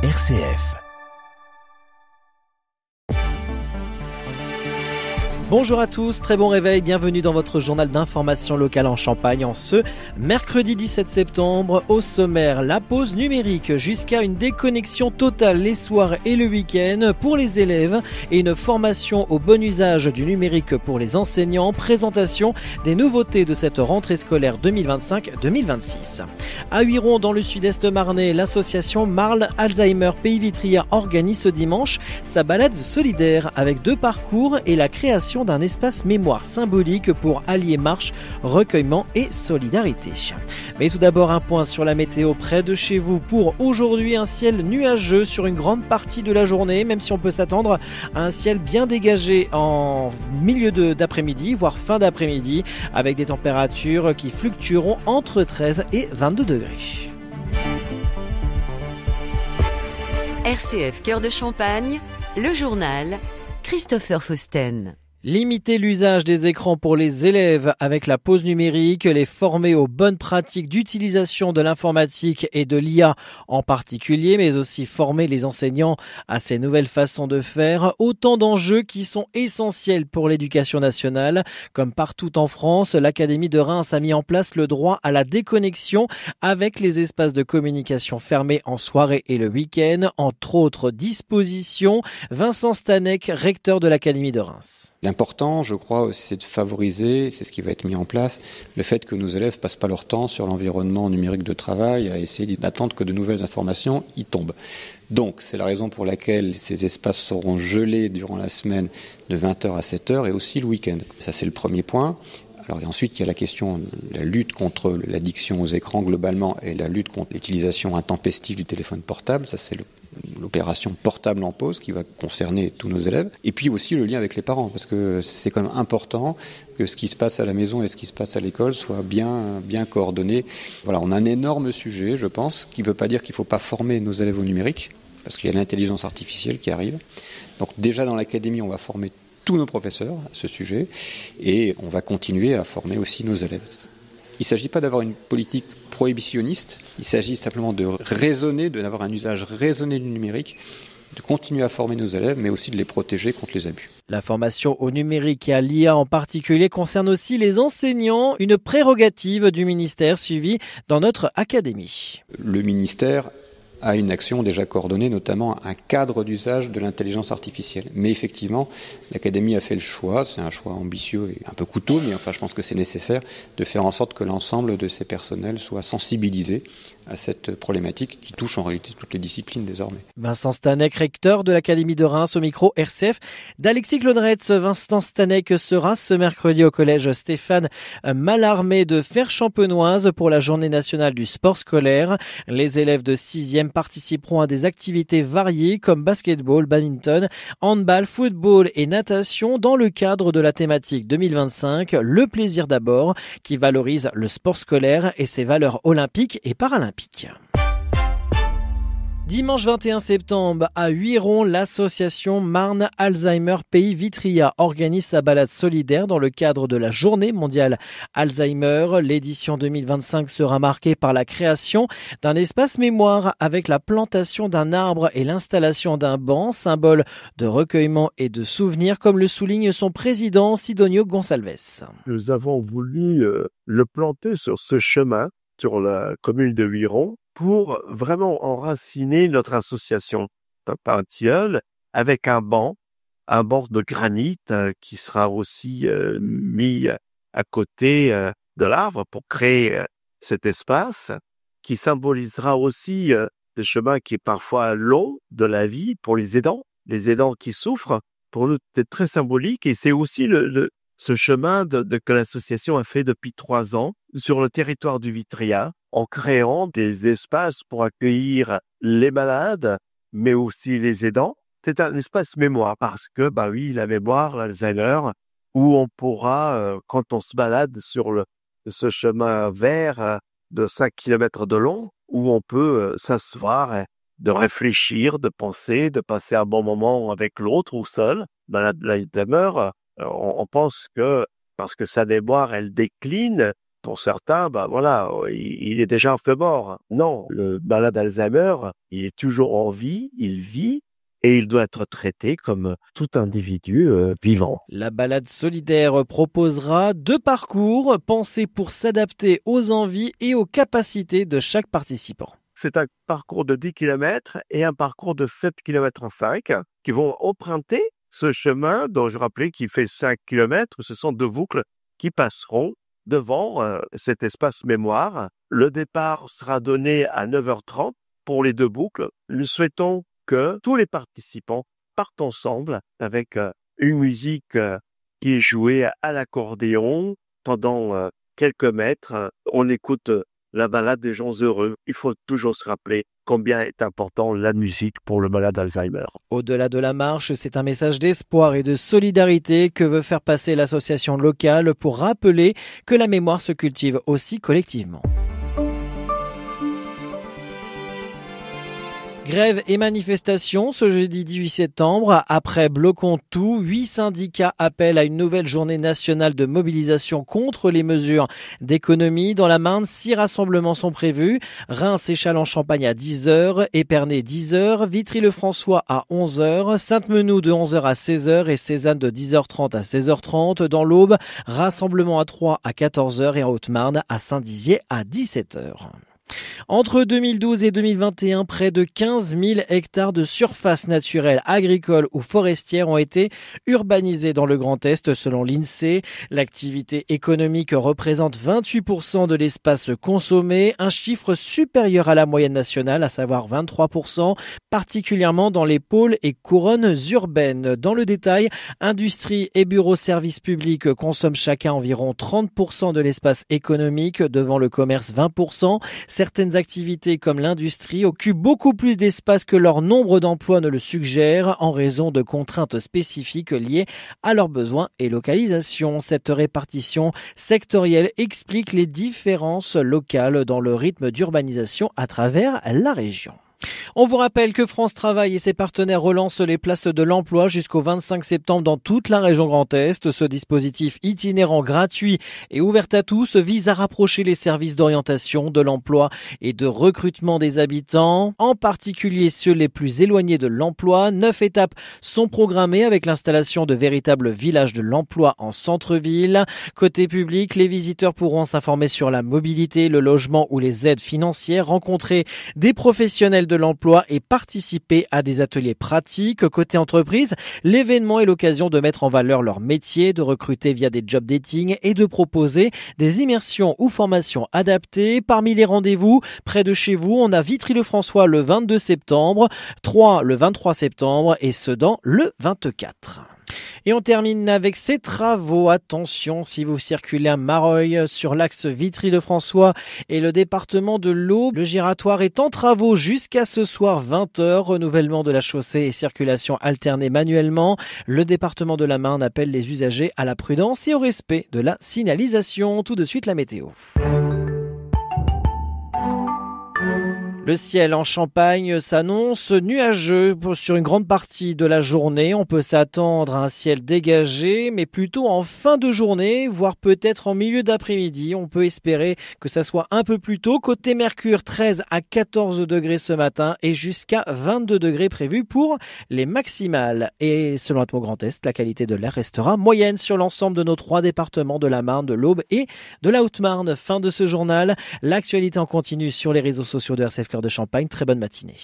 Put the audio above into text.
RCF. Bonjour à tous, très bon réveil, bienvenue dans votre journal d'information locale en Champagne en ce mercredi 17 septembre. Au sommaire, la pause numérique jusqu'à une déconnexion totale les soirs et le week-end pour les élèves et une formation au bon usage du numérique pour les enseignants. Présentation des nouveautés de cette rentrée scolaire 2025-2026. À Huiron, dans le sud-est marnais, l'association Marle Alzheimer Pays Vitria organise ce dimanche sa balade solidaire avec 2 parcours et la création d'un espace mémoire symbolique pour allier marche, recueillement et solidarité. Mais tout d'abord un point sur la météo près de chez vous. Pour aujourd'hui, un ciel nuageux sur une grande partie de la journée, même si on peut s'attendre à un ciel bien dégagé en milieu d'après-midi, voire fin d'après-midi, avec des températures qui fluctueront entre 13 et 22 degrés. RCF Cœur de Champagne, le journal Christopher Fausten. Limiter l'usage des écrans pour les élèves avec la pause numérique, les former aux bonnes pratiques d'utilisation de l'informatique et de l'IA en particulier, mais aussi former les enseignants à ces nouvelles façons de faire. Autant d'enjeux qui sont essentiels pour l'éducation nationale. Comme partout en France, l'Académie de Reims a mis en place le droit à la déconnexion avec les espaces de communication fermés en soirée et le week-end, entre autres dispositions. Vincent Stanek, recteur de l'Académie de Reims. L'important, je crois, c'est de favoriser, c'est ce qui va être mis en place, le fait que nos élèves passent pas leur temps sur l'environnement numérique de travail à essayer d'attendre que de nouvelles informations y tombent. Donc, c'est la raison pour laquelle ces espaces seront gelés durant la semaine de 20h à 7h et aussi le week-end. Ça, c'est le premier point. Alors, et ensuite, il y a la question de la lutte contre l'addiction aux écrans globalement et la lutte contre l'utilisation intempestive du téléphone portable. Ça, c'est l'opération portable en pause qui va concerner tous nos élèves. Et puis aussi le lien avec les parents, parce que c'est quand même important que ce qui se passe à la maison et ce qui se passe à l'école soit bien coordonné. Voilà, on a un énorme sujet, je pense, qui ne veut pas dire qu'il ne faut pas former nos élèves au numérique, parce qu'il y a l'intelligence artificielle qui arrive. Donc déjà dans l'académie, on va former tous nos professeurs à ce sujet et on va continuer à former aussi nos élèves. Il ne s'agit pas d'avoir une politique prohibitionniste, il s'agit simplement de raisonner, d'avoir un usage raisonné du numérique, de continuer à former nos élèves, mais aussi de les protéger contre les abus. La formation au numérique et à l'IA en particulier concerne aussi les enseignants, une prérogative du ministère suivie dans notre académie. Le ministère a une action déjà coordonnée, notamment un cadre d'usage de l'intelligence artificielle. Mais effectivement, l'Académie a fait le choix, c'est un choix ambitieux et un peu coûteux, mais enfin je pense que c'est nécessaire de faire en sorte que l'ensemble de ces personnels soient sensibilisés à cette problématique qui touche en réalité toutes les disciplines désormais. Vincent Stanek, recteur de l'Académie de Reims, au micro RCF d'Alexis Claudretz. Vincent Stanek sera ce mercredi au collège Stéphane Mallarmé de Fère-Champenoise pour la journée nationale du sport scolaire. Les élèves de 6e participeront à des activités variées comme basketball, badminton, handball, football et natation dans le cadre de la thématique 2025, le plaisir d'abord, qui valorise le sport scolaire et ses valeurs olympiques et paralympiques. Dimanche 21 septembre, à Huiron, l'association Marne Alzheimer Pays Vitria organise sa balade solidaire dans le cadre de la Journée mondiale Alzheimer. L'édition 2025 sera marquée par la création d'un espace mémoire avec la plantation d'un arbre et l'installation d'un banc, symbole de recueillement et de souvenir, comme le souligne son président Sidonio Gonçalves. Nous avons voulu le planter sur ce chemin, sur la commune de Huiron, pour vraiment enraciner notre association. Un tilleul avec un banc de granit qui sera aussi mis à côté de l'arbre pour créer cet espace qui symbolisera aussi le chemin qui est parfois long de la vie pour les aidants qui souffrent. Pour nous, c'est très symbolique et c'est aussi ce chemin que l'association a fait depuis 3 ans sur le territoire du Vitria, en créant des espaces pour accueillir les malades, mais aussi les aidants. C'est un espace mémoire parce que, la mémoire, l'Alzheimer, où on pourra, quand on se balade sur ce chemin vert de 5 kilomètres de long, où on peut s'asseoir, de réfléchir, de penser, de passer un bon moment avec l'autre ou seul. L'Alzheimer, on pense que parce que sa mémoire, elle décline, Pour certains, il est déjà un peu mort. Non, le malade d'Alzheimer, il est toujours en vie, il vit, et il doit être traité comme tout individu vivant. La balade solidaire proposera 2 parcours pensés pour s'adapter aux envies et aux capacités de chaque participant. C'est un parcours de 10 km et un parcours de 7 km 5 qui vont emprunter ce chemin dont je rappelais qu'il fait 5 km. Ce sont 2 boucles qui passeront devant cet espace mémoire. Le départ sera donné à 9h30 pour les 2 boucles. Nous souhaitons que tous les participants partent ensemble avec une musique qui est jouée à l'accordéon pendant quelques mètres. On écoute la balade des gens heureux. Il faut toujours se rappeler combien est important la musique pour le malade d'Alzheimer. Au-delà de la marche, c'est un message d'espoir et de solidarité que veut faire passer l'association locale pour rappeler que la mémoire se cultive aussi collectivement. Grève et manifestation ce jeudi 18 septembre. Après Bloquons tout, 8 syndicats appellent à une nouvelle journée nationale de mobilisation contre les mesures d'économie. Dans la Marne, 6 rassemblements sont prévus. Reims et Châlons-Champagne à 10h, Épernay 10h, Vitry-le-François à 11h, Sainte-Menou de 11h à 16h et Cézanne de 10h30 à 16h30. Dans l'Aube, rassemblement à Troyes à 14h et en Haute-Marne à Saint-Dizier à 17h. Entre 2012 et 2021, près de 15 000 hectares de surfaces naturelles, agricoles ou forestières ont été urbanisés dans le Grand Est selon l'INSEE. L'activité économique représente 28% de l'espace consommé, un chiffre supérieur à la moyenne nationale, à savoir 23%, particulièrement dans les pôles et couronnes urbaines. Dans le détail, industrie et bureaux services publics consomment chacun environ 30% de l'espace économique, devant le commerce 20%. Certaines activités comme l'industrie occupent beaucoup plus d'espace que leur nombre d'emplois ne le suggère en raison de contraintes spécifiques liées à leurs besoins et localisation. Cette répartition sectorielle explique les différences locales dans le rythme d'urbanisation à travers la région. On vous rappelle que France Travail et ses partenaires relancent les places de l'emploi jusqu'au 25 septembre dans toute la région Grand Est. Ce dispositif itinérant, gratuit et ouvert à tous vise à rapprocher les services d'orientation, de l'emploi et de recrutement des habitants, en particulier ceux les plus éloignés de l'emploi. 9 étapes sont programmées avec l'installation de véritables villages de l'emploi en centre-ville. Côté public, les visiteurs pourront s'informer sur la mobilité, le logement ou les aides financières, rencontrer des professionnels de l'emploi et participer à des ateliers pratiques. Côté entreprise, l'événement est l'occasion de mettre en valeur leur métier, de recruter via des job dating et de proposer des immersions ou formations adaptées. Parmi les rendez-vous, près de chez vous, on a Vitry-le-François le 22 septembre, Troyes le 23 septembre et Sedan le 24. Et on termine avec ces travaux. Attention, si vous circulez à Mareuil sur l'axe Vitry-le-François et le département de l'Aube, le giratoire est en travaux jusqu'à ce soir 20h. Renouvellement de la chaussée et circulation alternée manuellement. Le département de la Marne appelle les usagers à la prudence et au respect de la signalisation. Tout de suite, la météo. Le ciel en Champagne s'annonce nuageux sur une grande partie de la journée. On peut s'attendre à un ciel dégagé, mais plutôt en fin de journée, voire peut-être en milieu d'après-midi. On peut espérer que ça soit un peu plus tôt. Côté Mercure, 13 à 14 degrés ce matin et jusqu'à 22 degrés prévus pour les maximales. Et selon Atmo Grand Est, la qualité de l'air restera moyenne sur l'ensemble de nos 3 départements de la Marne, de l'Aube et de la Haute-Marne. Fin de ce journal. L'actualité en continu sur les réseaux sociaux de RCF Cœur de Champagne. Très bonne matinée.